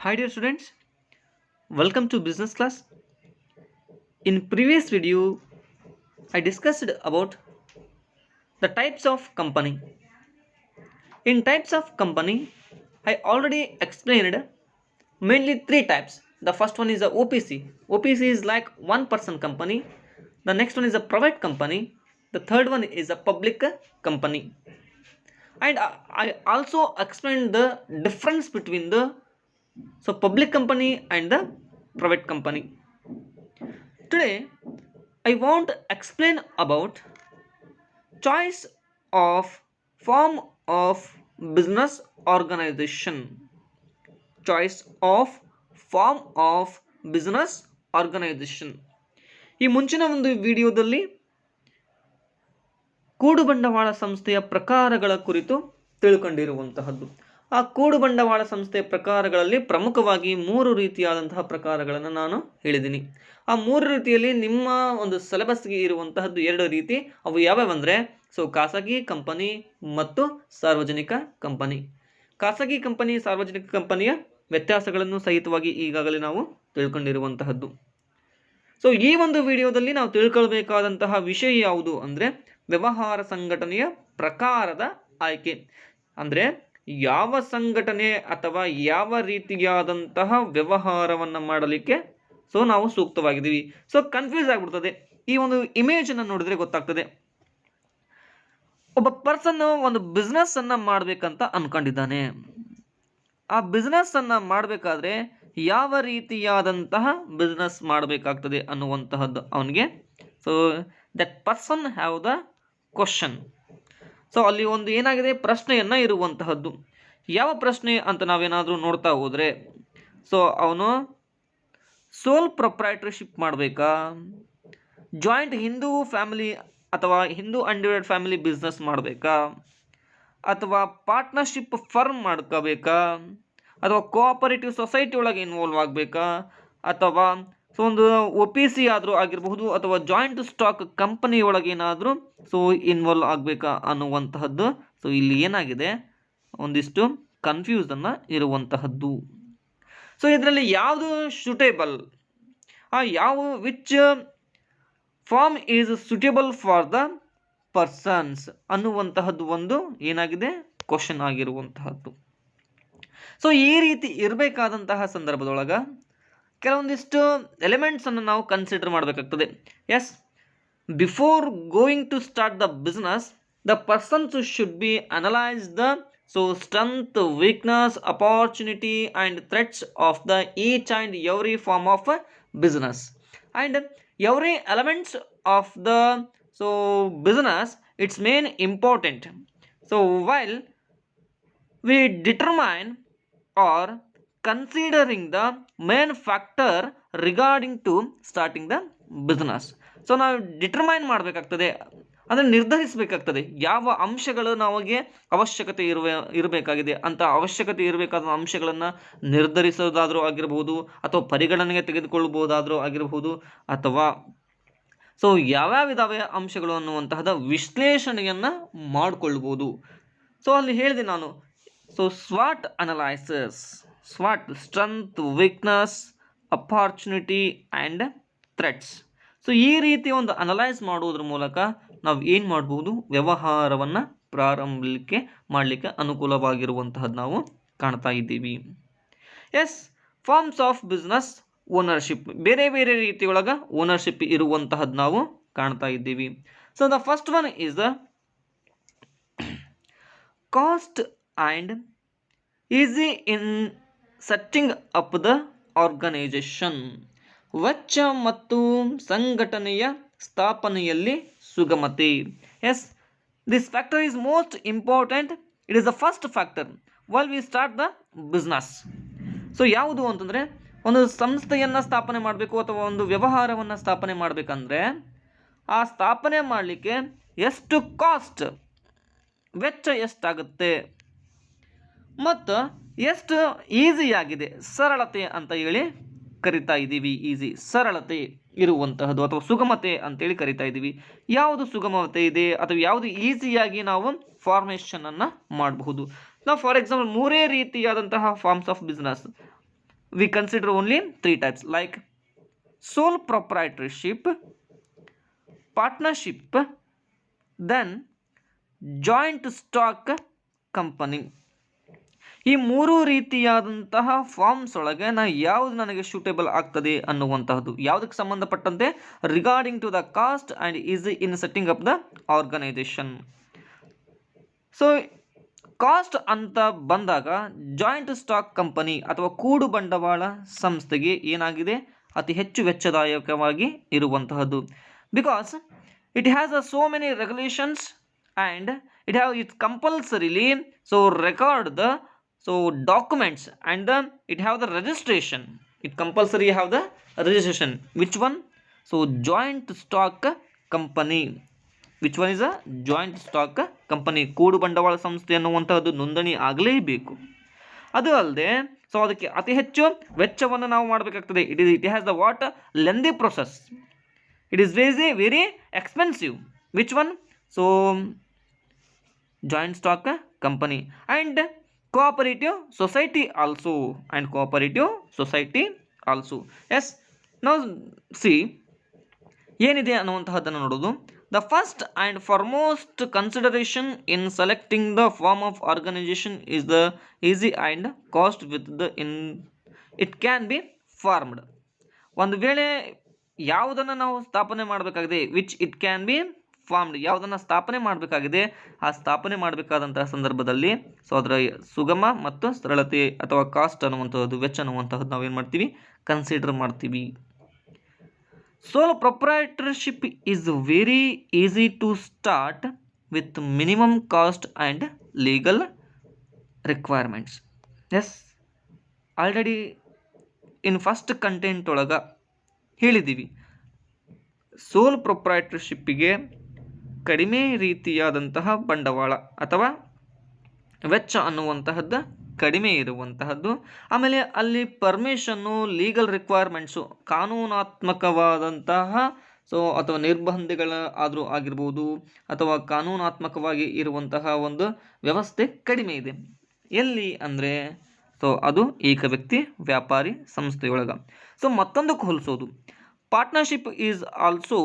Hi dear students, welcome to business class. In previous video, I discussed about the types of company. In types of company, I already explained mainly three types. The first one is a OPC. OPC is like one person company. The next one is a private company. The third one is a public company. And I also explained the difference between the public company and the private company. Today, I want to explain about choice of form of business organization. Choice of form of business organization. ಈ ಮುಂಚಿನ ಒಂದು ವಿಡಿಯೋದಲ್ಲಿ ಕೂಡು ಬಂಡವಾಳ ಸಂಸ್ಥೆಯ ಪ್ರಕಾರಗಳ ಕುರಿತು ತಿಳ್ಕೊಂಡಿರುವಂತಹದ್ದು. ಆ ಕೂಡು ಬಂಡವಾಳ ಸಂಸ್ಥೆಯ ಪ್ರಕಾರಗಳಲ್ಲಿ ಪ್ರಮುಖವಾಗಿ 3 ರೀತಿಯಾದಂತಹ ಪ್ರಕಾರಗಳನ್ನು ನಾನು ಹೇಳಿದ್ದೀನಿ. ಆ 3 ರೀತಿಯಲ್ಲಿ ನಿಮ್ಮ ಒಂದು ಸಿಲೆಬಸ್ಗೆ ಇರುವಂತಹದ್ದು 2 ರೀತಿ. ಅವು ಯಾವ್ಯಾವಂದ್ರೆ ಖಾಸಗಿ ಕಂಪನಿ ಮತ್ತು ಸಾರ್ವಜನಿಕ ಕಂಪನಿ. ಖಾಸಗಿ ಕಂಪನಿ ಸಾರ್ವಜನಿಕ ಕಂಪನಿಯ ವ್ಯತ್ಯಾಸಗಳನ್ನು ಸಹಿತವಾಗಿ ಈಗಾಗಲೇ ನಾವು ತಿಳ್ಕೊಂಡಿರುವಂತಹದ್ದು. ಈ ಒಂದು ವಿಡಿಯೋದಲ್ಲಿ ನಾವು ತಿಳ್ಕೊಳ್ಬೇಕಾದಂತಹ ವಿಷಯ ಯಾವುದು ಅಂದ್ರೆ ವ್ಯವಹಾರ ಸಂಘಟನೆಯ ಪ್ರಕಾರದ ಆಯ್ಕೆ. ಅಂದ್ರೆ ಯಾವ ಸಂಘಟನೆ ಅಥವಾ ಯಾವ ರೀತಿಯಾದಂತಹ ವ್ಯವಹಾರವನ್ನ ಮಾಡಲಿಕ್ಕೆ ನಾವು ಸೂಕ್ತವಾಗಿದ್ದೀವಿ. ಕನ್ಫ್ಯೂಸ್ ಆಗ್ಬಿಡ್ತದೆ. ಈ ಒಂದು ಇಮೇಜ್ ಅನ್ನು ನೋಡಿದ್ರೆ ಗೊತ್ತಾಗ್ತದೆ. ಒಬ್ಬ ಪರ್ಸನ್ ಒಂದು ಬಿಸ್ನೆಸ್ ಅನ್ನ ಮಾಡ್ಬೇಕಂತ ಅನ್ಕೊಂಡಿದ್ದಾನೆ. ಆ ಬಿಸ್ನೆಸ್ ಅನ್ನ ಮಾಡಬೇಕಾದ್ರೆ ಯಾವ ರೀತಿಯಾದಂತಹ ಬಿಸ್ನೆಸ್ ಮಾಡಬೇಕಾಗ್ತದೆ ಅನ್ನುವಂತಹದ್ದು ಅವನಿಗೆ. That person have the question. ಅಲ್ಲಿ ಒಂದು ಏನಾಗಿದೆ, ಪ್ರಶ್ನೆಯನ್ನ ಇರುವಂತಹದ್ದು. ಯಾವ ಪ್ರಶ್ನೆ ಅಂತ ನಾವೇನಾದ್ರೂ ನೋಡ್ತಾ ಹೋದ್ರೆ ಅವನು ಸೋಲ್ ಪ್ರೊಪ್ರೈಟರ್ಶಿಪ್ ಮಾಡಬೇಕಾ, ಜಾಯಿಂಟ್ ಹಿಂದೂ ಫ್ಯಾಮಿಲಿ ಅಥವಾ ಹಿಂದೂ ಅನ್ಡಿವೈಡೆಡ್ ಫ್ಯಾಮಿಲಿ ಬಿಸ್ನೆಸ್ ಮಾಡಬೇಕಾ, ಅಥವಾ ಪಾರ್ಟ್ನರ್ಶಿಪ್ ಫರ್ಮ್ ಮಾಡ್ಕೋಬೇಕಾ, ಅಥವಾ ಕೋಆಪರೇಟಿವ್ ಸೊಸೈಟಿ ಒಳಗೆ ಇನ್ವಾಲ್ವ್ ಆಗಬೇಕಾ, ಅಥವಾ ಒಂದು OPC ಆದರೂ ಆಗಿರಬಹುದು, ಅಥವಾ ಜಾಯಿಂಟ್ ಸ್ಟಾಕ್ ಕಂಪನಿ ಒಳಗೆ ಏನಾದರೂ ಇನ್ವಾಲ್ವ್ ಆಗಬೇಕಾ ಅನ್ನುವಂತಹದ್ದು. ಇಲ್ಲಿ ಏನಾಗಿದೆ, ಒಂದಿಷ್ಟು ಕನ್ಫ್ಯೂಸನ್ನ ಇರುವಂತಹದ್ದು. ಇದರಲ್ಲಿ ಯಾವುದು suitable, which form is suitable for the persons ಅನ್ನುವಂತಹದ್ದು ಒಂದು ಏನಾಗಿದೆ, ಕ್ವಶನ್ ಆಗಿರುವಂತಹದ್ದು. ಈ ರೀತಿ ಇರಬೇಕಾದಂತಹ ಸಂದರ್ಭದೊಳಗ ಕೆಲವೊಂದಿಷ್ಟು ಎಲಿಮೆಂಟ್ಸ್ ಅನ್ನು ನಾವು ಕನ್ಸಿಡರ್ ಮಾಡಬೇಕಾಗ್ತದೆ. Yes, before going to start the business, the persons should be analyse the strength, weakness, opportunity and threats of the each and every form of business and every elements of the business, its main important. While we determine or considering the main factor regarding to starting the business, ನಾವು determine ಮಾಡಬೇಕಾಗ್ತದೆ, ಅದನ್ನು ನಿರ್ಧರಿಸಬೇಕಾಗ್ತದೆ. ಯಾವ ಅಂಶಗಳು ನಮಗೆ ಅವಶ್ಯಕತೆ ಇರಬೇಕಾಗಿದೆ ಅಂತ ಅವಶ್ಯಕತೆ ಇರಬೇಕಾದ ಅಂಶಗಳನ್ನು ನಿರ್ಧರಿಸೋದಾದರೂ ಆಗಿರಬಹುದು, ಅಥವಾ ಪರಿಗಣನೆಗೆ ತೆಗೆದುಕೊಳ್ಳಬಹುದಾದರೂ ಆಗಿರಬಹುದು, ಅಥವಾ ಯಾವ್ಯಾವ ಇದಾವೆ ಅಂಶಗಳು ಅನ್ನುವಂತಹದ ವಿಶ್ಲೇಷಣೆಯನ್ನ ಮಾಡಿಕೊಳ್ಳಬಹುದು. ಅಲ್ಲಿ ಹೇಳಿದೆ ನಾನು, ಸ್ವಾಟ್ analysis, ಸ್ವಾಟ್ strength, weakness, opportunity and threats. ಈ ರೀತಿ ಒಂದು ಅನಲೈಸ್ ಮಾಡುವುದರ ಮೂಲಕ ನಾವು ಏನು ಮಾಡಬಹುದು, ವ್ಯವಹಾರವನ್ನು ಮಾಡಲಿಕ್ಕೆ ಅನುಕೂಲವಾಗಿರುವಂತಹದ್ದು ನಾವು ಕಾಣ್ತಾ ಇದ್ದೀವಿ. Yes, forms of business ownership, ಬೇರೆ ಬೇರೆ ರೀತಿಯೊಳಗ ಓನರ್ಶಿಪ್ ಇರುವಂತಹದ್ದು ನಾವು ಕಾಣ್ತಾ ಇದ್ದೀವಿ. The first one is the cost and easy in setting up the organisation. ವೆಚ್ಚ ಮತ್ತು ಸಂಘಟನೆಯ ಸ್ಥಾಪನೆಯಲ್ಲಿ ಸುಗಮತೆ. Yes, this factor is most important. It is the first factor while we start the business. ಯಾವುದು ಅಂತಂದ್ರೆ, ಒಂದು ಸಂಸ್ಥೆಯನ್ನು ಸ್ಥಾಪನೆ ಮಾಡಬೇಕು ಅಥವಾ ಒಂದು ವ್ಯವಹಾರವನ್ನು ಸ್ಥಾಪನೆ ಮಾಡಬೇಕಂದ್ರೆ ಆ ಸ್ಥಾಪನೆ ಮಾಡಲಿಕ್ಕೆ ಎಷ್ಟು ಕಾಸ್ಟ್, ವೆಚ್ಚ ಎಷ್ಟಾಗುತ್ತೆ, ಮತ್ತು ಎಷ್ಟು ಈಸಿಯಾಗಿದೆ, ಸರಳತೆ ಅಂತ ಹೇಳಿ ಕರಿತಾ ಇದ್ದೀವಿ. ಈಸಿ, ಸರಳತೆ ಇರುವಂತಹದ್ದು ಅಥವಾ ಸುಗಮತೆ ಅಂತೇಳಿ ಕರಿತಾ ಇದ್ದೀವಿ. ಯಾವುದು ಸುಗಮತೆ ಇದೆ ಅಥವಾ ಯಾವುದು ಈಸಿಯಾಗಿ ನಾವು ಫಾರ್ಮೇಷನ್ ಅನ್ನು ಮಾಡಬಹುದು. ನಾವು ಫಾರ್ ಎಕ್ಸಾಂಪಲ್ 3 ರೀತಿಯಾದಂತಹ forms of business we consider only 3 types like sole proprietorship, partnership, then joint stock company. ಈ 3 ರೀತಿಯಾದಂತಹ ಫಾರ್ಮ್ಸ್ ಒಳಗೆ ಯಾವುದು ನನಗೆ ಸೂಟೇಬಲ್ ಆಗ್ತದೆ ಅನ್ನುವಂತಹದ್ದು ಯಾವುದಕ್ಕೆ ಸಂಬಂಧಪಟ್ಟಂತೆ regarding to the cost and is in setting up the organisation. So cost ಅಂತ ಬಂದಾಗ ಜಾಯಿಂಟ್ ಸ್ಟಾಕ್ ಕಂಪನಿ ಅಥವಾ ಕೂಡು ಬಂಡವಾಳ ಸಂಸ್ಥೆಗೆ ಏನಾಗಿದೆ ಅತಿ ಹೆಚ್ಚು ವೆಚ್ಚದಾಯಕವಾಗಿ ಇರುವಂತಹದ್ದು. Because it has so many regulations and it compulsorily so record the documents and it have the registration. It compulsory have the registration. Which one? So joint stock company. Which one is a joint stock company? ಕೂಡು ಬಂಡವಾಳ ಸಂಸ್ಥೆ ಅನ್ನುವಂತಹದ್ದು ನೋಂದಣಿ ಆಗಲೇಬೇಕು. ಅದು ಅಲ್ಲದೆ so ಅದಕ್ಕೆ ಅತಿ ಹೆಚ್ಚು ವೆಚ್ಚವನ್ನು ನಾವು ಮಾಡಬೇಕಾಗ್ತದೆ. it has the what lengthy process. It is very expensive. Which one? So joint stock company and cooperative society also. Yes, now see ಏನಿದೆ ಅನ್ನುವಂತಹದ್ದನ್ನು ನೋಡೋದು. The first and foremost consideration in selecting the form of organization is the easy and cost with the it can be formed. ಒಂದು ವೇಳೆ ಯಾವುದನ್ನು ನಾವು ಸ್ಥಾಪನೆ ಮಾಡಬೇಕಾಗಿದೆ which it can be formed, ಯಾವುದನ್ನು ಸ್ಥಾಪನೆ ಮಾಡಬೇಕಾಗಿದೆ ಆ ಸ್ಥಾಪನೆ ಮಾಡಬೇಕಾದಂತಹ ಸಂದರ್ಭದಲ್ಲಿ ಸೊ ಅದರ ಸುಗಮ ಮತ್ತು ಸರಳತೆ ಅಥವಾ ಕಾಸ್ಟ್ ಅನ್ನುವಂಥದ್ದು ವೆಚ್ಚ ಅನ್ನುವಂಥದ್ದು ನಾವೇನು ಮಾಡ್ತೀವಿ ಕನ್ಸಿಡರ್ ಮಾಡ್ತೀವಿ. Sole proprietorship is very easy to start with minimum cost and legal requirements. Yes, already in first content ಒಳಗೆ ಹೇಳಿದ್ದೀವಿ ಸೋಲ್ ಪ್ರೊಪ್ರೈಟರ್ಶಿಪ್ಪಿಗೆ ಕಡಿಮೆ ರೀತಿಯಾದಂತಹ ಬಂಡವಾಳ ಅಥವಾ ವೆಚ್ಚ ಅನ್ನುವಂತಹದ್ದು ಕಡಿಮೆ ಇರುವಂತಹದ್ದು. ಆಮೇಲೆ ಅಲ್ಲಿ ಪರ್ಮಿಷನ್ನು ಲೀಗಲ್ ರಿಕ್ವೈರ್ಮೆಂಟ್ಸು ಕಾನೂನಾತ್ಮಕವಾದಂತಹ ಸೊ ಅಥವಾ ನಿರ್ಬಂಧಗಳ ಆದರೂ ಆಗಿರ್ಬೋದು ಅಥವಾ ಕಾನೂನಾತ್ಮಕವಾಗಿ ಇರುವಂತಹ ಒಂದು ವ್ಯವಸ್ಥೆ ಕಡಿಮೆ ಇದೆ. ಎಲ್ಲಿ ಅಂದರೆ ಸೊ ಅದು ಏಕ ವ್ಯಕ್ತಿ ವ್ಯಾಪಾರಿ ಸಂಸ್ಥೆಯೊಳಗೆ. ಸೊ ಮತ್ತೊಂದಕ್ಕೆ ಹೋಲಿಸೋದು partnership is also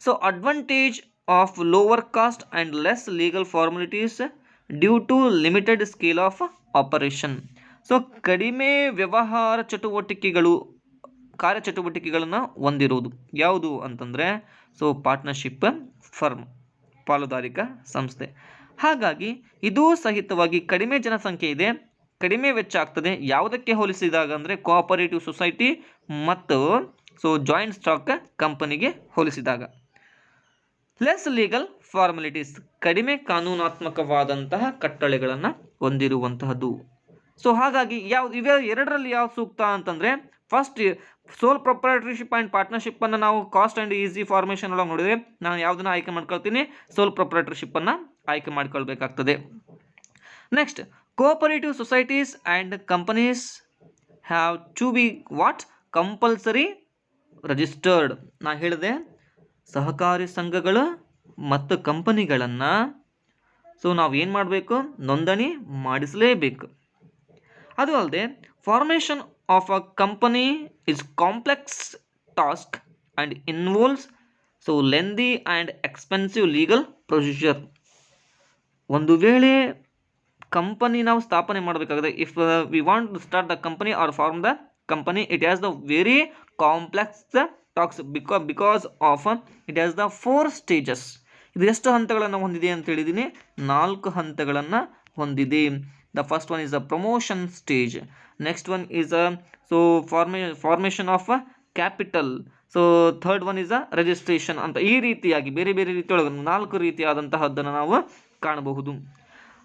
so advantage of lower cost and less legal formalities due to limited scale of operation. So ಕಡಿಮೆ ವ್ಯವಹಾರ ಚಟುವಟಿಕೆಗಳು ಕಾರ್ಯಚಟುವಟಿಕೆಗಳನ್ನು ಹೊಂದಿರುವುದು ಯಾವುದು ಅಂತಂದರೆ ಸೊ ಪಾರ್ಟ್ನರ್ಶಿಪ್ ಫರ್ಮ್ ಪಾಲುದಾರಿಕಾ ಸಂಸ್ಥೆ. ಹಾಗಾಗಿ ಇದೂ ಸಹಿತವಾಗಿ ಕಡಿಮೆ ಜನಸಂಖ್ಯೆ ಇದೆ, ಕಡಿಮೆ ವೆಚ್ಚ ಆಗ್ತದೆ. ಯಾವುದಕ್ಕೆ ಹೋಲಿಸಿದಾಗ ಅಂದರೆ ಕೋಆಪರೇಟಿವ್ ಸೊಸೈಟಿ ಮತ್ತು ಸೊ ಜಾಯಿಂಟ್ ಸ್ಟಾಕ್ ಕಂಪನಿಗೆ ಹೋಲಿಸಿದಾಗ. ಲೆಸ್ ಲೀಗಲ್ ಫಾರ್ಮಾಲಿಟೀಸ್ ಕಡಿಮೆ ಕಾನೂನಾತ್ಮಕವಾದಂತಹ ಕಟ್ಟಳೆಗಳನ್ನು ಹೊಂದಿರುವಂತಹದ್ದು. ಸೊ ಹಾಗಾಗಿ ಇವೆ ಎರಡರಲ್ಲಿ ಯಾವ ಸೂಕ್ತ ಅಂತಂದರೆ ಫಸ್ಟ್ ಸೋಲ್ ಪ್ರೊಪ್ರೈಟರ್ಶಿಪ್ ಆ್ಯಂಡ್ ಪಾರ್ಟ್ನರ್ಶಿಪ್ಪನ್ನು ನಾವು ಕಾಸ್ಟ್ ಆ್ಯಂಡ್ ಈಸಿ ಫಾರ್ಮೇಷನ್ ಒಳಗೆ ನೋಡಿದರೆ ನಾನು ಯಾವುದನ್ನು ಆಯ್ಕೆ ಮಾಡ್ಕೊಳ್ತೀನಿ ಸೋಲ್ ಪ್ರೊಪ್ರೈಟರ್ಶಿಪ್ಪನ್ನು ಆಯ್ಕೆ ಮಾಡ್ಕೊಳ್ಬೇಕಾಗ್ತದೆ. Next cooperative societies and companies have to be what compulsory registered. ನಾ ಹೇಳಿದೆ ಸಹಕಾರಿ ಸಂಘಗಳು ಮತ್ತು ಕಂಪನಿಗಳನ್ನು ಸೊ ನಾವು ಏನು ಮಾಡಬೇಕು ನೋಂದಣಿ ಮಾಡಿಸಲೇಬೇಕು. ಅದು ಅಲ್ಲದೆ formation of a company is complex task and involves so lengthy and expensive legal procedure. ಒಂದು ವೇಳೆ ಕಂಪನಿ ನಾವು ಸ್ಥಾಪನೆ ಮಾಡಬೇಕಾಗಿದೆ if we want to start the company or form the company it has the very complex tasks because of it has the 4 stages. ಇದು ಎಷ್ಟು ಹಂತಗಳನ್ನು ಹೊಂದಿದೆ ಅಂತ ಹೇಳಿದ್ದೀನಿ 4 ಹಂತಗಳನ್ನು ಹೊಂದಿದೆ. The first one is the promotion stage, next one is so formation of capital, so third one is a registration ಅಂತ ಈ ರೀತಿಯಾಗಿ ಬೇರೆ ಬೇರೆ ರೀತಿಯೊಳಗೆ 4 ರೀತಿಯಾದಂತಹದ್ದನ್ನು ನಾವು ಕಾಣಬಹುದು.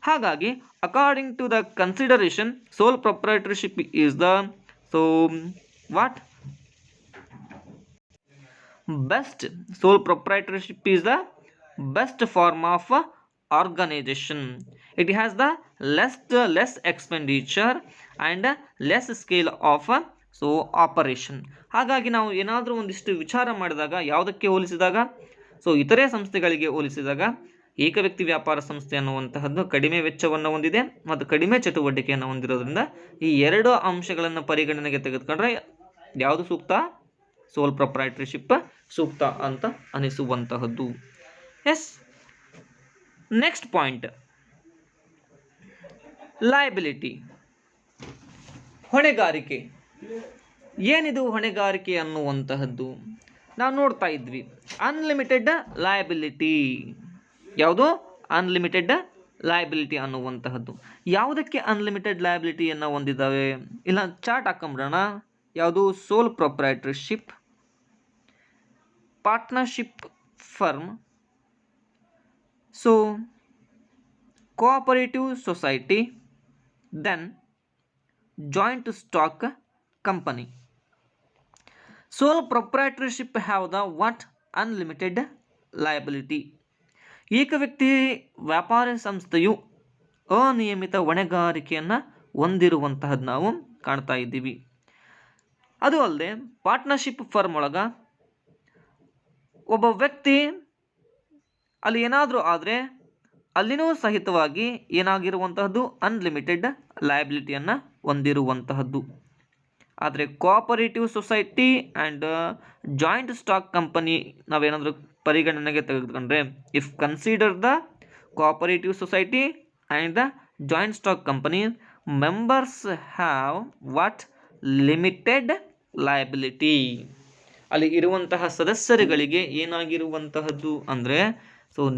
ಹಾಗಾಗಿ according to the consideration sole proprietorship is the so what best sole proprietorship is the best form of organisation. It has the less expenditure and less scale of so operation. ಹಾಗಾಗಿ ನಾವು ಏನಾದರೂ ಒಂದಿಷ್ಟು ವಿಚಾರ ಮಾಡಿದಾಗ ಯಾವುದಕ್ಕೆ ಹೋಲಿಸಿದಾಗ ಸೊ ಇತರೆ ಸಂಸ್ಥೆಗಳಿಗೆ ಹೋಲಿಸಿದಾಗ ಏಕ ವ್ಯಕ್ತಿ ವ್ಯಾಪಾರ ಸಂಸ್ಥೆ ಅನ್ನುವಂತಹದ್ದು ಕಡಿಮೆ ವೆಚ್ಚವನ್ನು ಹೊಂದಿದೆ ಮತ್ತು ಕಡಿಮೆ ಚಟುವಟಿಕೆಯನ್ನು ಹೊಂದಿರೋದ್ರಿಂದ ಈ ಎರಡು ಅಂಶಗಳನ್ನು ಪರಿಗಣನೆಗೆ ತೆಗೆದುಕೊಂಡ್ರೆ ಯಾವುದು ಸೂಕ್ತ? ಸೋಲ್ ಪ್ರೊಪ್ರೈಟರ್ಶಿಪ್ ಸೂಕ್ತ ಅಂತ ಅನಿಸುವಂತಹದ್ದು. ಎಸ್, ನೆಕ್ಸ್ಟ್ ಪಾಯಿಂಟ್, ಲಯಬಿಲಿಟಿ, ಹೊಣೆಗಾರಿಕೆ. ಏನಿದು ಹೊಣೆಗಾರಿಕೆ ಅನ್ನುವಂತಹದ್ದು? ನಾವು ನೋಡ್ತಾ ಇದ್ವಿ ಅನ್ಲಿಮಿಟೆಡ್ ಲಯಬಿಲಿಟಿ. ಯಾವುದು? ಅನ್ಲಿಮಿಟೆಡ್ ಲಯಬಿಲಿಟಿ ಅನ್ನುವಂತಹದ್ದು. ಯಾವುದಕ್ಕೆ ಅನ್ಲಿಮಿಟೆಡ್ ಲಯಬಿಲಿಟಿಯನ್ನು ಹೊಂದಿದ್ದಾವೆ? ಇಲ್ಲ ಚಾರ್ಟ್ ಹಾಕೊಂಬಿಡೋಣ. ಯಾವುದು? Sole proprietorship, partnership firm, so cooperative society, then joint stock company. Sole proprietorship have the what? Unlimited liability. ಏಕ ವ್ಯಕ್ತಿ ವ್ಯಾಪಾರ ಸಂಸ್ಥೆಯು ಅನಿಯಮಿತ ಹೊಣೆಗಾರಿಕೆಯನ್ನು ಹೊಂದಿರುವಂತಹದ್ದು ನಾವು ಕಾಣ್ತಾ ಇದ್ದೀವಿ. ಅದು ಅಲ್ಲದೆ ಪಾರ್ಟ್ನರ್ಶಿಪ್ ಫರ್ಮ್ ಒಳಗೆ ಒಬ್ಬ ವ್ಯಕ್ತಿ ಅಲ್ಲಿ ಏನಾದರೂ ಆದರೆ ಅಲ್ಲಿನೂ ಸಹಿತವಾಗಿ ಏನಾಗಿರುವಂತಹದ್ದು? ಅನ್ಲಿಮಿಟೆಡ್ ಲಯಬಿಲಿಟಿಯನ್ನು ಹೊಂದಿರುವಂತಹದ್ದು. ಆದರೆ cooperative society and joint stock company ನಾವೇನಾದರೂ ಪರಿಗಣನೆಗೆ ತೆಗೆದುಕೊಂಡ್ರೆ, if consider the cooperative society and the joint stock company, members have what? Limited liability. ಅಲ್ಲಿ ಇರುವಂತಹ ಸದಸ್ಯರುಗಳಿಗೆ ಏನಾಗಿರುವಂತಹದ್ದು ಅಂದರೆ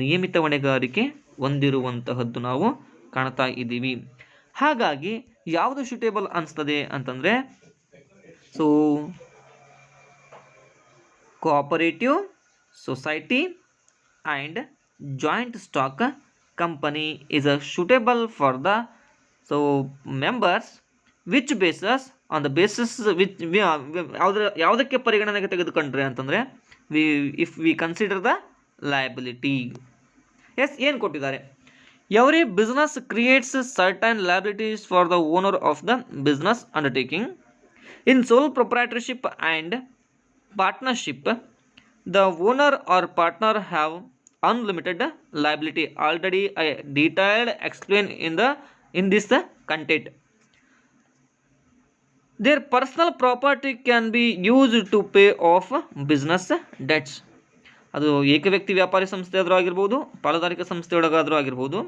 ನಿಯಮಿತ ಹೊಣೆಗಾರಿಕೆ ಹೊಂದಿರುವಂತಹದ್ದು ನಾವು ಕಾಣ್ತಾ ಇದ್ದೀವಿ. ಹಾಗಾಗಿ ಯಾವುದು ಸೂಟೇಬಲ್ ಅನಿಸ್ತದೆ ಅಂತಂದರೆ cooperative society and joint stock company is suitable for the members which basis on the basis which ಯಾವುದಕ್ಕೆ ಪರಿಗಣನೆಗೆ ತೆಗೆದುಕೊಂಡ್ರೆ ಅಂತಂದರೆ if we consider the liability. Yes, ಏನು ಕೊಟ್ಟಿದ್ದಾರೆ? Every business creates certain liabilities for the owner of the business undertaking. In sole proprietorship and partnership, the owner or partner have unlimited liability. Already I detailed explain in this content. Their personal property can be used to pay off business debts. ಅದು ಏಕ ವ್ಯಕ್ತಿ ವ್ಯಾಪಾರಿ ಸಂಸ್ಥೆ ಆದರೂ ಆಗಿರ್ಬೋದು, ಪಾಲುದಾರಿಕೆ ಸಂಸ್ಥೆಯೊಳಗಾದರೂ ಆಗಿರ್ಬೋದು,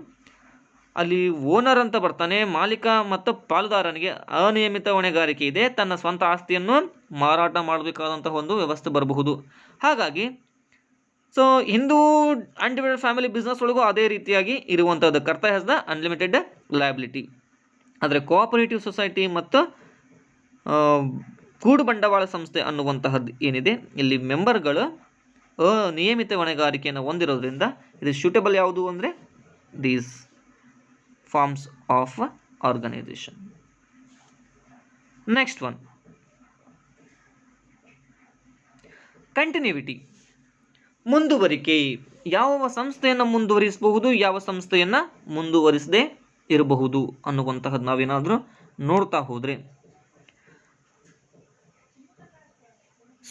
ಅಲ್ಲಿ ಓನರ್ ಅಂತ ಬರ್ತಾನೆ, ಮಾಲೀಕ ಮತ್ತು ಪಾಲುದಾರನಿಗೆ ಅನಿಯಮಿತ ಹೊಣೆಗಾರಿಕೆ ಇದೆ, ತನ್ನ ಸ್ವಂತ ಆಸ್ತಿಯನ್ನು ಮಾರಾಟ ಮಾಡಬೇಕಾದಂತಹ ಒಂದು ವ್ಯವಸ್ಥೆ ಬರಬಹುದು. ಹಾಗಾಗಿ ಹಿಂದೂ ಅನ್ಡಿವೈಡೆಡ್ ಫ್ಯಾಮಿಲಿ ಬಿಸ್ನೆಸ್ ಒಳಗೂ ಅದೇ ರೀತಿಯಾಗಿ ಇರುವಂಥದ್ದು. ಕರ್ತ ಹ್ಯಾಸ್ ದ ಅನ್ಲಿಮಿಟೆಡ್ ಲಯಬಿಲಿಟಿ. ಆದರೆ ಕೋಆಪರೇಟಿವ್ ಸೊಸೈಟಿ ಮತ್ತು ಕೂಡು ಬಂಡವಾಳ ಸಂಸ್ಥೆ ಅನ್ನುವಂತಹದ್ದು ಏನಿದೆ, ಇಲ್ಲಿ ಮೆಂಬರ್ಗಳು ಅನಿಯಮಿತ ಹೊಣೆಗಾರಿಕೆಯನ್ನು ಹೊಂದಿರೋದ್ರಿಂದ ಇದು ಸೂಟೇಬಲ್ ಯಾವುದು ಅಂದರೆ these forms of organisation. Next one, continuity, ಮುಂದುವರಿಕೆ. ಯಾವ ಸಂಸ್ಥೆಯನ್ನು ಮುಂದುವರಿಸಬಹುದು, ಯಾವ ಸಂಸ್ಥೆಯನ್ನು ಮುಂದುವರಿಸದೇ ಇರಬಹುದು ಅನ್ನುವಂತಹದ್ದು ನಾವೇನಾದರೂ ನೋಡ್ತಾ ಹೋದರೆ,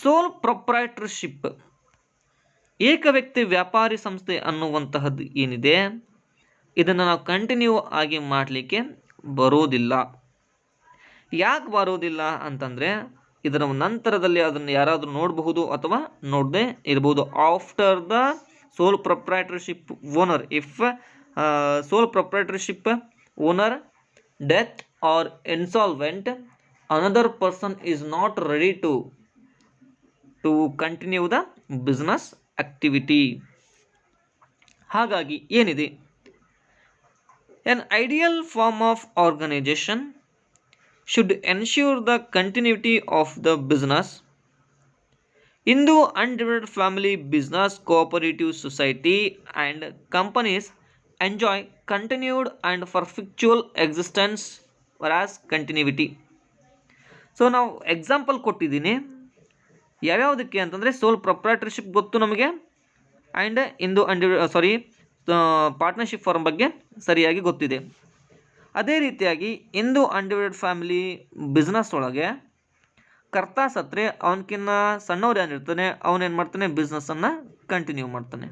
ಸೋಲ್ ಪ್ರೊಪ್ರೈಟರ್ಶಿಪ್ ಏಕ ವ್ಯಕ್ತಿ ವ್ಯಾಪಾರಿ ಸಂಸ್ಥೆ ಅನ್ನುವಂತಹದ್ದು ಏನಿದೆ, ಇದನ್ನು ನಾವು ಕಂಟಿನ್ಯೂ ಆಗಿ ಮಾಡಲಿಕ್ಕೆ ಬರೋದಿಲ್ಲ. ಯಾಕೆ ಬರೋದಿಲ್ಲ ಅಂತಂದರೆ, ಇದರ ನಂತರದಲ್ಲಿ ಅದನ್ನು ಯಾರಾದರೂ ನೋಡಬಹುದು ಅಥವಾ ನೋಡದೆ ಇರಬಹುದು. After the sole proprietorship owner, if sole proprietorship owner death or insolvent, another person is not ready to continue the business activity. ಹಾಗಾಗಿ ಏನಿದೆ, an ideal form of organization should ensure the continuity of the business. Hindu undivided family business cooperative society and companies enjoy continued and perpetual existence whereas continuity. So ನಾವು example ಕೊಟ್ಟಿದ್ದೀನಿ ಯಾವ್ಯಾವುದಕ್ಕೆ ಅಂತಂದರೆ, ಸೋಲ್ proprietorship ಗೊತ್ತು ನಮಗೆ, and into partnership firm ಬಗ್ಗೆ ಸರಿಯಾಗಿ ಗೊತ್ತಿದೆ. ಅದೇ ರೀತಿಯಾಗಿ ಇಂದು ಅನ್ಡಿವೈಡೆಡ್ ಫ್ಯಾಮಿಲಿ ಬಿಸ್ನೆಸ್ ಒಳಗೆ ಕರ್ತ ಸತ್ರೆ ಅವನಕ್ಕಿಂತ ಸಣ್ಣವ್ರು ಏನಿರ್ತಾನೆ ಅವನೇನು ಮಾಡ್ತಾನೆ, ಬಿಸ್ನೆಸ್ಸನ್ನು ಕಂಟಿನ್ಯೂ ಮಾಡ್ತಾನೆ.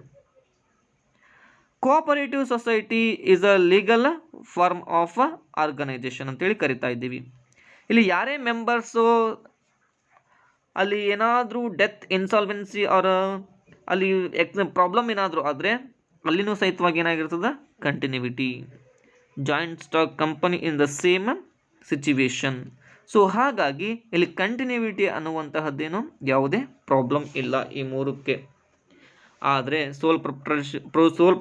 Cooperative society is a legal form of organisation ಅಂತೇಳಿ ಕರಿತಾ ಇದ್ದೀವಿ. ಇಲ್ಲಿ ಯಾರೇ ಮೆಂಬರ್ಸು ಅಲ್ಲಿ ಏನಾದರೂ ಡೆತ್, ಇನ್ಸಾಲ್ವೆನ್ಸಿ ಅವರ ಅಲ್ಲಿ ಪ್ರಾಬ್ಲಮ್ ಏನಾದರೂ ಆದರೆ ಅಲ್ಲಿನೂ ಸಹಿತವಾಗಿ ಏನಾಗಿರ್ತದೆ, continuity. Joint stock company in the same situation. So ಹಾಗಾಗಿ ಇಲ್ಲಿ ಕಂಟಿನ್ಯೂವಿಟಿ ಅನ್ನುವಂತಹದ್ದೇನು ಯಾವುದೇ ಪ್ರಾಬ್ಲಮ್ ಇಲ್ಲ ಈ ಮೂರಕ್ಕೆ. ಆದರೆ ಸೋಲ್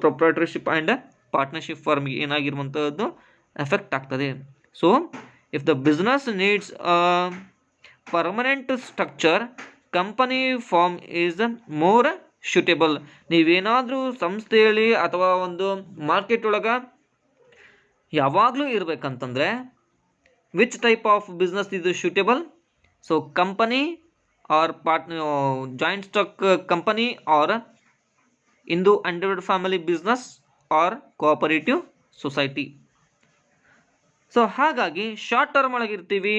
ಪ್ರೊಪ್ರೈಟರ್ಶಿಪ್ ಆ್ಯಂಡ್ ಪಾರ್ಟ್ನರ್ಶಿಪ್ ಫಾರ್ಮ್ಗೆ ಏನಾಗಿರುವಂಥದ್ದು ಎಫೆಕ್ಟ್ ಆಗ್ತದೆ. So if the business needs permanent structure, company form is more suitable. ನೀವೇನಾದರೂ ಸಂಸ್ಥೆಯಲ್ಲಿ ಅಥವಾ ಒಂದು ಮಾರ್ಕೆಟ್ ಒಳಗೆ ಯಾವಾಗಲೂ ಇರಬೇಕಂತಂದರೆ ವಿಚ್ ಟೈಪ್ ಆಫ್ ಬಿಸ್ನೆಸ್ ಇದು suitable? So company or joint stock company or Hindu undivided family business or cooperative society. So ಹಾಗಾಗಿ short term ಒಳಗಿರ್ತೀವಿ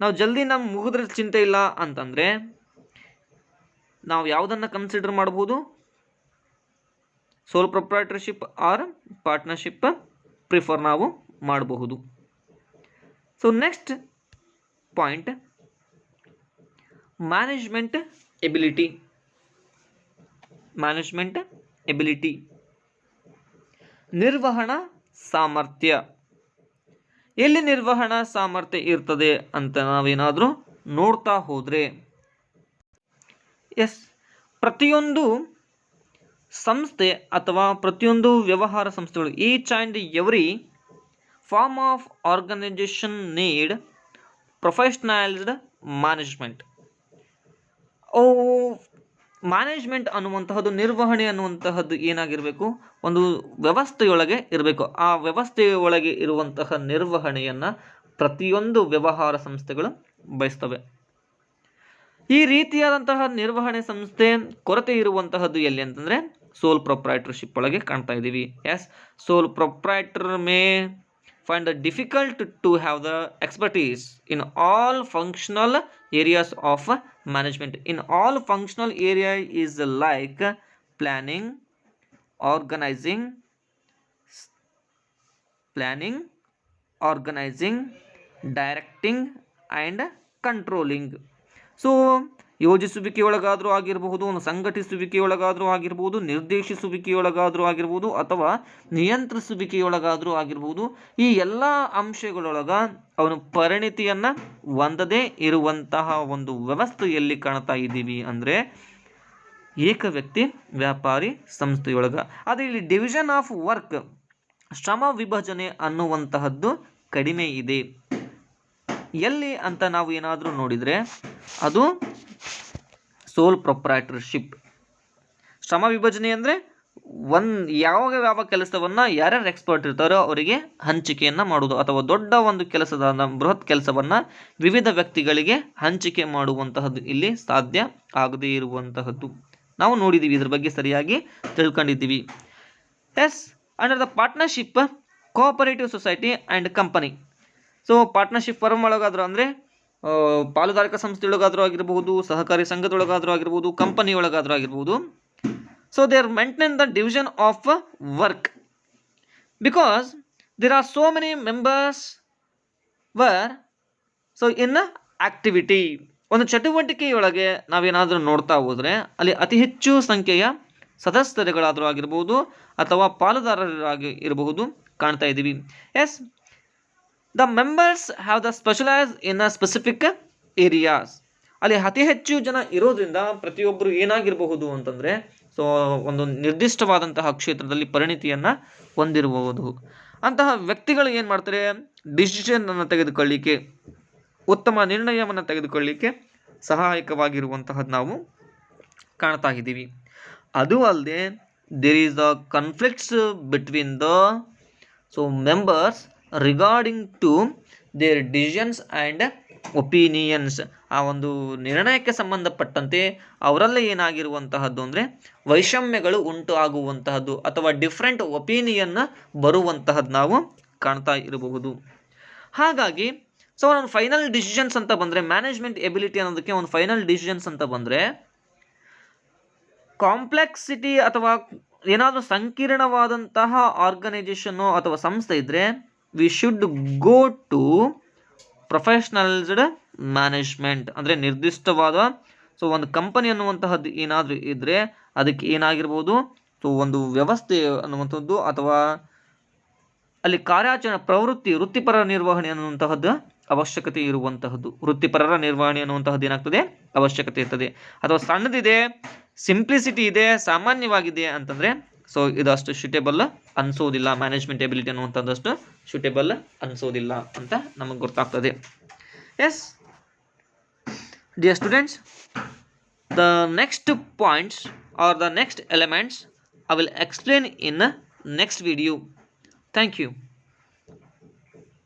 ನಾವು, ಜಲ್ದಿ ನಮ್ಮ ಮುಗಿದ್ರೆ ಚಿಂತೆ ಇಲ್ಲ ಅಂತಂದರೆ ನಾವು ಯಾವುದನ್ನು ಕನ್ಸಿಡರ್ ಮಾಡ್ಬೋದು? Sole proprietorship or partnership prefer ನಾವು ಮಾಡಬಹುದು. So next point, management ability. Management ability, ನಿರ್ವಹಣಾ ಸಾಮರ್ಥ್ಯ. ಎಲ್ಲಿ ನಿರ್ವಹಣಾ ಸಾಮರ್ಥ್ಯ ಇರ್ತದೆ ಅಂತ ನಾವೇನಾದರೂ ನೋಡ್ತಾ ಹೋದರೆ, ಪ್ರತಿಯೊಂದು ಸಂಸ್ಥೆ ಅಥವಾ ಪ್ರತಿಯೊಂದು ವ್ಯವಹಾರ ಸಂಸ್ಥೆಗಳು, each and every form of organisation need professionalised management. Management ಅನ್ನುವಂತಹದ್ದು, ನಿರ್ವಹಣೆ ಅನ್ನುವಂತಹದ್ದು ಏನಾಗಿರಬೇಕು? ಒಂದು ವ್ಯವಸ್ಥೆಯೊಳಗೆ ಇರಬೇಕು. ಆ ವ್ಯವಸ್ಥೆಯೊಳಗೆ ಇರುವಂತಹ ನಿರ್ವಹಣೆಯನ್ನು ಪ್ರತಿಯೊಂದು ವ್ಯವಹಾರ ಸಂಸ್ಥೆಗಳು ಬಯಸ್ತವೆ. ಈ ರೀತಿಯಾದಂತಹ ನಿರ್ವಹಣೆ ಸಂಸ್ಥೆ ಕೊರತೆ ಇರುವಂತಹದ್ದು ಎಲ್ಲಿ ಅಂತಂದರೆ ಸೋಲ್ ಪ್ರೊಪ್ರೈಟರ್ಶಿಪ್ ಒಳಗೆ ಕಾಣ್ತಾ ಇದ್ದೀವಿ. ಸೋಲ್ proprietor May find it difficult to have the expertise in all functional areas of management. In all functional area is like planning, organizing, directing and controlling. So ಯೋಜಿಸುವಿಕೆಯೊಳಗಾದರೂ ಆಗಿರಬಹುದು, ಒಂದು ಸಂಘಟಿಸುವಿಕೆಯೊಳಗಾದರೂ ಆಗಿರ್ಬೋದು, ನಿರ್ದೇಶಿಸುವಿಕೆಯೊಳಗಾದರೂ ಆಗಿರ್ಬೋದು, ಅಥವಾ ನಿಯಂತ್ರಿಸುವಿಕೆಯೊಳಗಾದರೂ ಆಗಿರ್ಬೋದು. ಈ ಎಲ್ಲ ಅಂಶಗಳೊಳಗ ಅವನು ಪರಿಣಿತಿಯನ್ನು ಹೊಂದದೇ ಇರುವಂತಹ ಒಂದು ವ್ಯವಸ್ಥೆಯಲ್ಲಿ ಕಾಣ್ತಾ ಇದ್ದೀವಿ ಅಂದರೆ ಏಕ ವ್ಯಕ್ತಿ ವ್ಯಾಪಾರಿ ಸಂಸ್ಥೆಯೊಳಗ. ಆದರೆ ಇಲ್ಲಿ ಡಿವಿಷನ್ ಆಫ್ ವರ್ಕ್, ಶ್ರಮ ವಿಭಜನೆ ಅನ್ನುವಂತಹದ್ದು ಕಡಿಮೆ ಇದೆ. ಎಲ್ಲಿ ಅಂತ ನಾವು ಏನಾದರೂ ನೋಡಿದರೆ ಅದು ಸೋಲ್ ಪ್ರೊಪ್ರೈಟರ್ಶಿಪ್. ಶ್ರಮ ವಿಭಜನೆ ಅಂದರೆ ಯಾವ ಕೆಲಸವನ್ನು ಯಾರ್ಯಾರು ಎಕ್ಸ್ಪರ್ಟ್ ಇರ್ತಾರೋ ಅವರಿಗೆ ಹಂಚಿಕೆಯನ್ನು ಮಾಡೋದು, ಅಥವಾ ದೊಡ್ಡ ಒಂದು ಕೆಲಸದ ಬೃಹತ್ ಕೆಲಸವನ್ನು ವಿವಿಧ ವ್ಯಕ್ತಿಗಳಿಗೆ ಹಂಚಿಕೆ ಮಾಡುವಂತಹದ್ದು ಇಲ್ಲಿ ಸಾಧ್ಯ ಆಗದೇ ಇರುವಂತಹದ್ದು ನಾವು ನೋಡಿದ್ದೀವಿ. ಇದ್ರ ಬಗ್ಗೆ ಸರಿಯಾಗಿ ತಿಳ್ಕೊಂಡಿದ್ದೀವಿ. Under the partnership, cooperative society and company. So partnership firm ಒಳಗಾದರೂ ಅಂದರೆ ಪಾಲುದಾರಿಕಾ ಸಂಸ್ಥೆಯೊಳಗಾದರೂ ಆಗಿರಬಹುದು, ಸಹಕಾರಿ ಸಂಘದೊಳಗಾದರೂ ಆಗಿರ್ಬೋದು, ಕಂಪನಿ ಒಳಗಾದರೂ ಆಗಿರ್ಬೋದು. So they are maintain the division of work because there are so many members were so in activity. ಒಂದು ಚಟುವಟಿಕೆಯೊಳಗೆ ನಾವೇನಾದರೂ ನೋಡ್ತಾ ಹೋದರೆ ಅಲ್ಲಿ ಅತಿ ಹೆಚ್ಚು ಸಂಖ್ಯೆಯ ಸದಸ್ಯರುಗಳಾದರೂ ಆಗಿರ್ಬೋದು ಅಥವಾ ಪಾಲುದಾರರಾಗಿ ಇರಬಹುದು ಕಾಣ್ತಾ ಇದ್ದೀವಿ. The members have the specialise in a specific areas. ಅಲ್ಲಿ ಅತಿ ಹೆಚ್ಚು ಜನ ಇರೋದ್ರಿಂದ ಪ್ರತಿಯೊಬ್ಬರು ಏನಾಗಿರಬಹುದು ಅಂತಂದರೆ ಸೊ ಒಂದು ನಿರ್ದಿಷ್ಟವಾದಂತಹ ಕ್ಷೇತ್ರದಲ್ಲಿ ಪರಿಣಿತಿಯನ್ನು ಹೊಂದಿರಬಹುದು. ಅಂತಹ ವ್ಯಕ್ತಿಗಳು ಏನು ಮಾಡ್ತಾರೆ, ಡಿಸಿಷನನ್ನು ತೆಗೆದುಕೊಳ್ಳಿಕ್ಕೆ, ಉತ್ತಮ ನಿರ್ಣಯವನ್ನು ತೆಗೆದುಕೊಳ್ಳಿಕ್ಕೆ ಸಹಾಯಕವಾಗಿರುವಂತಹದ್ದು ನಾವು ಕಾಣ್ತಾ ಇದ್ದೀವಿ. ಅದು ಅಲ್ಲದೆ there is the conflicts between the members regarding to their decisions and opinions. ಆ ಒಂದು ನಿರ್ಣಯಕ್ಕೆ ಸಂಬಂಧಪಟ್ಟಂತೆ ಅವರಲ್ಲೇ ಏನಾಗಿರುವಂತಹದ್ದು ಅಂದರೆ ವೈಷಮ್ಯಗಳು ಉಂಟು ಆಗುವಂತಹದ್ದು ಅಥವಾ ಡಿಫ್ರೆಂಟ್ ಒಪಿನಿಯನ್ ಬರುವಂತಹದ್ದು ನಾವು ಕಾಣ್ತಾ ಇರಬಹುದು. ಹಾಗಾಗಿ ಸೊ ಒಂದು ಫೈನಲ್ ಡಿಸಿಷನ್ಸ್ ಅಂತ ಬಂದರೆ, ಮ್ಯಾನೇಜ್ಮೆಂಟ್ ಎಬಿಲಿಟಿ ಅನ್ನೋದಕ್ಕೆ ಒಂದು ಫೈನಲ್ ಡಿಸಿಷನ್ಸ್ ಅಂತ ಬಂದರೆ ಕಾಂಪ್ಲೆಕ್ಸಿಟಿ ಅಥವಾ ಏನಾದರೂ ಸಂಕೀರ್ಣವಾದಂತಹ ಆರ್ಗನೈಜೇಷನ್ನು ಅಥವಾ ಸಂಸ್ಥೆ ಇದ್ದರೆ we should go to professionalised management, ಅಂದರೆ ನಿರ್ದಿಷ್ಟವಾದ ಸೊ ಒಂದು ಕಂಪನಿ ಅನ್ನುವಂತಹದ್ದು ಏನಾದರೂ ಇದ್ದರೆ ಅದಕ್ಕೆ ಏನಾಗಿರ್ಬೋದು, ಸೊ ಒಂದು ವ್ಯವಸ್ಥೆ ಅನ್ನುವಂಥದ್ದು ಅಥವಾ ಅಲ್ಲಿ ಕಾರ್ಯಾಚರಣೆ ಪ್ರವೃತ್ತಿ ವೃತ್ತಿಪರ ನಿರ್ವಹಣೆ ಅನ್ನುವಂತಹದ್ದು ಅವಶ್ಯಕತೆ ಇರುವಂತಹದ್ದು, ವೃತ್ತಿಪರರ ನಿರ್ವಹಣೆ ಅನ್ನುವಂತಹದ್ದು ಏನಾಗ್ತದೆ ಅವಶ್ಯಕತೆ ಇರ್ತದೆ. ಅಥವಾ ಸಣ್ಣದಿದೆ, ಸಿಂಪ್ಲಿಸಿಟಿ ಇದೆ, ಸಾಮಾನ್ಯವಾಗಿದೆ ಅಂತಂದರೆ ಸೊ ಇದಷ್ಟು ಶೂಟೇಬಲ್ ಅನಿಸೋದಿಲ್ಲ, ಮ್ಯಾನೇಜ್ಮೆಂಟ್ ಎಬಿಲಿಟಿ ಅನ್ನುವಂಥದ್ದಷ್ಟು ಶೂಟೇಬಲ್ ಅನಿಸೋದಿಲ್ಲ ಅಂತ ನಮಗೆ ಗೊತ್ತಾಗ್ತದೆ. Yes dear students, the next points or the next elements I will explain in next video. Thank you.